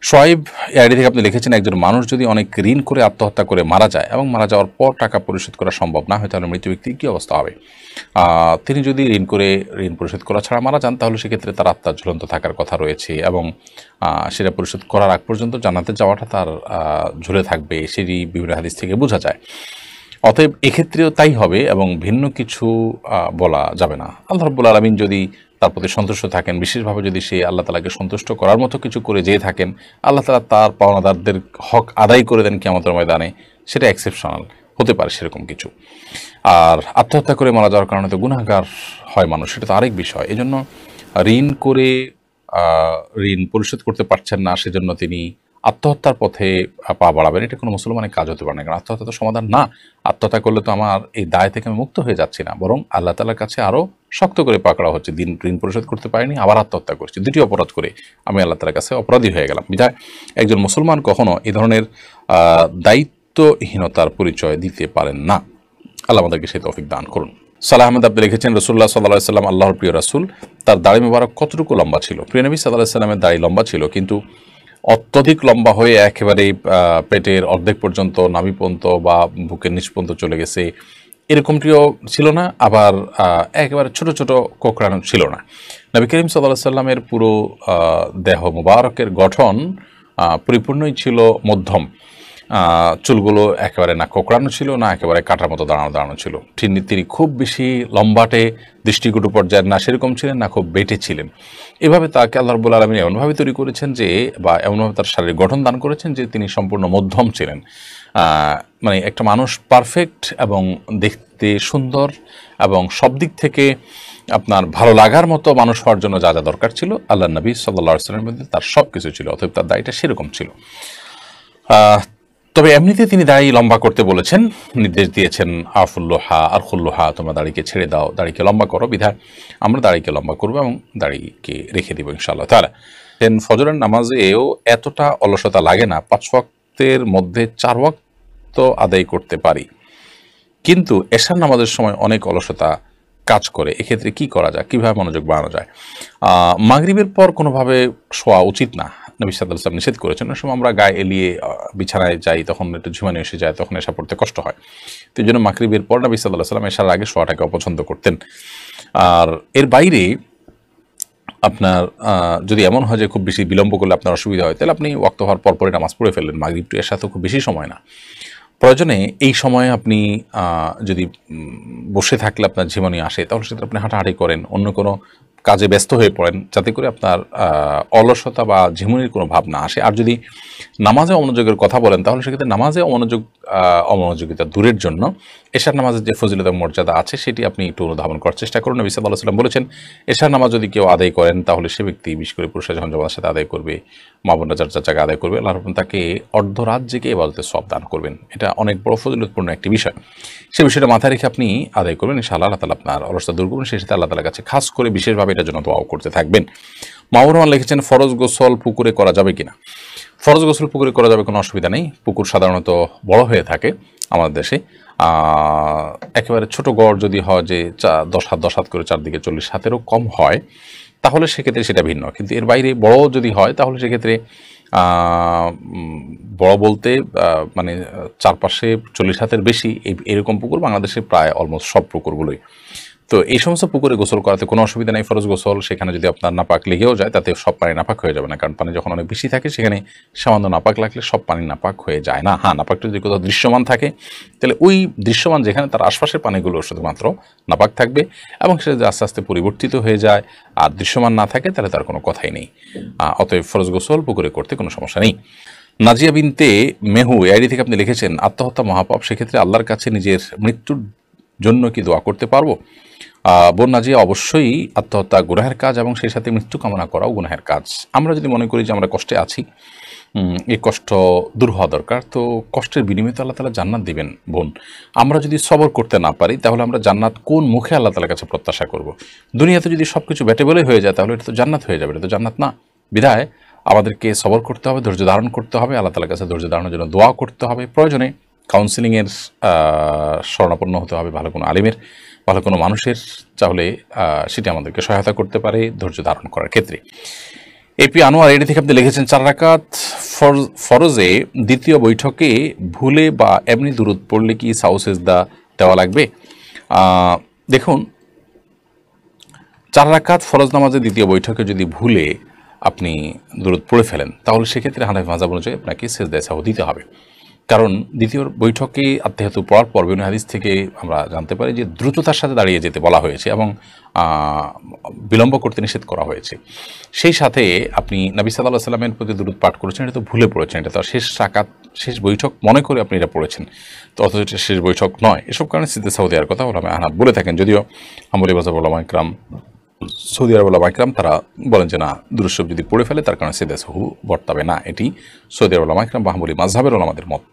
Shoaib ID থেকে আপনি লিখেছেন, একজন মানুষ যদি অনেক ঋণ করে আত্মহত্যা করে মারা যায় এবং মারা যাওয়ার পর টাকা পরিশোধ করা সম্ভব না হয়, তাহলে মৃত ব্যক্তির কী অবস্থা হবে? তিনি যদি ঋণ পরিশোধ করা ছাড়া মারা যান, তাহলে সেক্ষেত্রে তার আত্মা ঝুলন্ত থাকার কথা রয়েছে এবং সেটা পরিশোধ করার আগ পর্যন্ত জান্নাতে যাওয়াটা তার ঝুলে থাকবে, সেটি বিভিন্ন হাদিস থেকে বোঝা যায়। অতএব এক্ষেত্রেও তাই হবে এবং ভিন্ন কিছু বলা যাবে না। আল্লাহ রাব্বুল আলামিন যদি তার প্রতি সন্তুষ্ট থাকেন, বিশেষভাবে যদি সে আল্লাহ তাআলাকে সন্তুষ্ট করার মতো কিছু করে যেয়ে থাকেন, আল্লাহ তাআলা তার পাওনাদারদের হক আদায় করে দেন কিয়ামতের ময়দানে, সেটা এক্সেপশনাল হতে পারে সেরকম কিছু। আর আত্মহত্যা করে মারা যাওয়ার কারণে তো গুনাহগার হয় মানুষ, সেটা তো আরেক বিষয়। এজন্য ঋণ করে ঋণ পরিশোধ করতে পারছেন না, সেজন্য তিনি আত্মহত্যার পথে পা বাড়াবেন, এটা কোনো মুসলমানের কাজ হতে পারে না। কারণ আত্মহত্যা তো সমাধান না। আত্মহত্যা করলে তো আমার এই দায় থেকে আমি মুক্ত হয়ে যাচ্ছি না, বরং আল্লাহ তাআলার কাছে আরও শক্ত করে পাকড়া হচ্ছে। ঋণ পরিশোধ করতে পারিনি, আবার আত্মহত্যা করছি, দুটি অপরাধ করে আমি আল্লাহ তাআলার কাছে অপরাধী হয়ে গেলাম। বিধায় একজন মুসলমান কখনো এই ধরনের দায়িত্বহীনতার পরিচয় দিতে পারেন না। আল্লাহ আমাদেরকে সেই তৌফিক দান করুন। সালাহ আহমেদ আপনি লিখেছেন, রাসূলুল্লাহ সাল্লাল্লাহু আলাইহি ওয়াসাল্লাম আল্লাহর প্রিয় রাসূল, তার দাড়ি মোবারক কতটুকু লম্বা ছিল? প্রিয় নবী সাল্লাল্লাহু আলাইহি ওয়াসাল্লামের দাড়ি লম্বা ছিল, কিন্তু অত্যধিক লম্বা হয়ে একেবারেই পেটের অর্ধেক পর্যন্ত, নাভি পর্যন্ত বা বুকের নিচ পর্যন্ত চলে গেছে এরকমটিও ছিল না, আবার একেবারে ছোট ছোট কোঁকড়ানো ছিল না। নবী করিম সাল্লাল্লাহু আলাইহি ওয়াসাল্লামের পুরো দেহ মোবারকের গঠন পরিপূর্ণই ছিল মধ্যম। চুলগুলো একেবারে না কোঁকড়ানো ছিল, না একেবারে কাটার মতো দাঁড়ানো ছিল। তিনি খুব বেশি লম্বাটে দৃষ্টিকটু পর্যায়ের না সেরকম ছিলেন, না খুব বেটে ছিলেন। এভাবে তাকে আল্লাহ রাব্বুল আলামিন এমনভাবে তৈরি করেছেন যে, বা এমনভাবে তার শারীরিক গঠন দান করেছেন যে তিনি সম্পূর্ণ মধ্যম ছিলেন। মানে একটা মানুষ পারফেক্ট এবং দেখতে সুন্দর এবং সব দিক থেকে আপনার ভালো লাগার মতো মানুষ হওয়ার জন্য যা যা দরকার ছিল, আল্লাহ নবী সাল্লাল্লাহু আলাইহি ওয়াসাল্লামের মধ্যে তার সব কিছু ছিল। অতএব তার দাড়িটা সেরকম ছিল। তবে এমনিতে তিনি দাড়ি লম্বা করতে বলেছেন, নির্দেশ দিয়েছেন, আফুল্লোহা আর খুল্লোহা, তোমরা দাড়িকে ছেড়ে দাও, দাড়িকে লম্বা করো। বিধায় আমরা দাড়িকে লম্বা করবো এবং দাড়িকে রেখে দেবো ইনশাআল্লাহ তাআলা। ফজরের নামাজেও এতটা অলসতা লাগে না, 5 ওয়াক্তের মধ্যে 4 ওয়াক্ত আদায় করতে পারি, কিন্তু এশার নামাজের সময় অনেক অলসতা কাজ করে। এক্ষেত্রে কি করা যায়, কিভাবে মনোযোগ বাড়ানো যায়? মাগরিবের পর কোনোভাবে শোয়া উচিত না, নবী সাল্লাল্লাহু আলাইহি ওয়াসাল্লাম নিষেধ করেছেন। ওই সময় আমরা গায়ে এলিয়ে বিছানায় যাই, তখন একটু ঝিমানি এসে যায়, তখন এশা পড়তে কষ্ট হয়। তো এই জন্য মাগরিবের পর নবী সাল্লাল্লাহু আলাইহি ওয়াসাল্লাম এশার আগে শোয়াটাকে অপছন্দ করতেন। আর এর বাইরে আপনার যদি এমন হয় যে খুব বেশি বিলম্ব করলে আপনার অসুবিধা হয়, তাহলে আপনি ওয়াক্ত হওয়ার পরপরই নামাজ পড়ে ফেললেন। মাগরিব টু এশা তো খুব বেশি সময় না। প্রয়োজনে এই সময়ে আপনি যদি বসে থাকলে আপনার ঝিমানি আসে, তাহলে সেটা আপনি হাঁটাহাঁটি করেন, অন্য কোনো কাজে ব্যস্ত হয়ে পড়েন, যাতে করে আপনার অলসতা বা ঝিমুনির কোনো ভাব না আসে। আর যদি নামাজে অমনোযোগের কথা বলেন, তাহলে সেক্ষেত্রে নামাজে অমনোযোগিতা দূরের জন্য এশার নামাজের যে ফজিলত এবং মর্যাদা আছে, সেটি আপনি একটু অনুধাবন করার চেষ্টা করুন। নবী সাল্লাল্লাহু আলাইহি ওয়াসাল্লাম বলেছেন, এশার নামাজ যদি কেউ আদায় করেন, তাহলে সে ব্যক্তি, বিশেষ করে পুরুষরা যখন জামাতের সাথে আদায় করবে, মা বোনরা যার জায়গায় আদায় করবে, আল্লাহ রাব্বুল তাকে অর্ধরাত জেগে ইবাদতের সওয়াব দান করবেন। এটা অনেক বড় ফজিলতপূর্ণ একটি বিষয়। সে বিষয়টা মাথায় রেখে আপনি আদায় করবেন, ইনশাআল্লাহ আল্লাহ তাআলা আপনার অলসতা দূর করবেন। সেই সাথে আল্লাহ তাআলার কাছে খাস করে বিশেষভাবে এটার জন্য দোয়াও করতে থাকবেন। মাহবুব রহমান লিখেছেন, ফরজ গোসল পুকুরে করা যাবে কিনা? ফরজ গোসল পুকুরে করা যাবে, কোনো অসুবিধা নেই। পুকুর সাধারণত বড় হয়ে থাকে আমাদের দেশে। একেবারে ছোট গড় যদি হয় যে 10 হাত করে চারদিকে 40 হাতেরও কম হয়, তাহলে সেক্ষেত্রে সেটা ভিন্ন। কিন্তু এর বাইরে বড় যদি হয়, তাহলে সেক্ষেত্রে বড় বলতে মানে চারপাশে 40 হাতের বেশি এরকম পুকুর বাংলাদেশে প্রায় অলমোস্ট সব পুকুরগুলোই। তো এই সমস্ত পুকুরে গোসল করাতে কোনো অসুবিধা নেই। ফরজ গোসল, সেখানে যদি আপনার নাপাক লেগেও যায়, তাতে সব পানি নাপাক হয়ে যাবে না, কারণ পানি যখন অনেক বেশি থাকে, সেখানে সামান্য নাপাক লাগলে সব পানি নাপাক হয়ে যায় না। হ্যাঁ, নাপাকটা যদি কোথাও দৃশ্যমান থাকে, তাহলে ওই দৃশ্যমান যেখানে, তার আশপাশের পানিগুলো শুধুমাত্র নাপাক থাকবে, এবং সেটা যদি আস্তে আস্তে পরিবর্তিত হয়ে যায় আর দৃশ্যমান না থাকে, তাহলে তার কোনো কথাই নেই। অতএব ফরজ গোসল পুকুরে করতে কোনো সমস্যা নেই। নাজিয়া বিনতে মেহু আইডি থেকে আপনি লিখেছেন, আত্মহত্যা মহাপাপ, সেক্ষেত্রে আল্লাহর কাছে নিজের মৃত্যুর জন্য কি দোয়া করতে পারবো? বোন নাজিয়া, অবশ্যই আত্মহত্যা গুনাহের কাজ এবং সেই সাথে মৃত্যু কামনা করাও গুনাহের কাজ। আমরা যদি মনে করি যে আমরা কষ্টে আছি, এই কষ্ট দূর হওয়া দরকার, তো কষ্টের বিনিময়ে তো আল্লাহ তাআলা জান্নাত দিবেন। বোন, আমরা যদি সবর করতে না পারি, তাহলে আমরা জান্নাত কোন মুখে আল্লাহ তাআলার কাছে প্রত্যাশা করব? দুনিয়াতে যদি সব কিছু ব্যাটেবলে হয়ে যায়, তাহলে এটা তো জান্নাত হয়ে যাবে, এটা তো জান্নাত না। বিধায় আমাদেরকে সবর করতে হবে, ধৈর্য ধারণ করতে হবে, আল্লাহ তাআলার কাছে ধৈর্য ধারণের জন্য দোয়া করতে হবে। প্রয়োজনে কাউন্সিলিংয়ের শরণাপন্ন হতে হবে, ভালো কোনো আলিমের, ভালো কোনো মানুষের, তাহলে সেটি আমাদেরকে সহায়তা করতে পারে ধৈর্য ধারণ করার ক্ষেত্রে। এপি আনোয়ার এটি থেকে আপনি লিখেছেন 4 রাকাত ফরজে দ্বিতীয় বৈঠকে ভুলে বা এমনি দুরূদ পড়লে কি সাউ সেজদা দেওয়া লাগবে? দেখুন, 4 রাকাত ফরজ নামাজের দ্বিতীয় বৈঠকে যদি ভুলে আপনি দুরূদ পড়ে ফেলেন, তাহলে সেক্ষেত্রে হানাফি মাযহাব অনুযায়ী আপনাকে সেজদায়ে সাহু দিতে হবে। কারণ দ্বিতীয় বৈঠকে আত্মাহিয়াতু পড়ার পর বিভিন্ন হাদিস থেকে আমরা জানতে পারি যে দ্রুততার সাথে দাঁড়িয়ে যেতে বলা হয়েছে এবং বিলম্ব করতে নিষেধ করা হয়েছে। সেই সাথে আপনি নবী সাল্লাল্লাহু আলাইহি ওয়াসাল্লামের প্রতি দুরূদ পাঠ করেছেন, এটা তো ভুলে পড়েছেন, এটা তো শেষ রাকাত শেষ বৈঠক মনে করে আপনি এটা পড়েছেন, তো অথচ এটা শেষ বৈঠক নয়। এসব কারণে সিজদা সাহু দেওয়ার কথা ওলামায়ে আহনাফ বলে থাকেন, যদিও হাম্বলী মাযহাব ওলামায়ে কিরাম, সৌদি আরব ওলামায়ে কিরাম তারা বলেন যে না, দুরূদ শরীফ যদি পড়ে ফেলে তার কারণে সিজদা সাহু বর্তাবে না। এটি সৌদি আরব ওলামায়ে কিরাম বা হাম্বলী মাযহাবের ওলামাদের মত।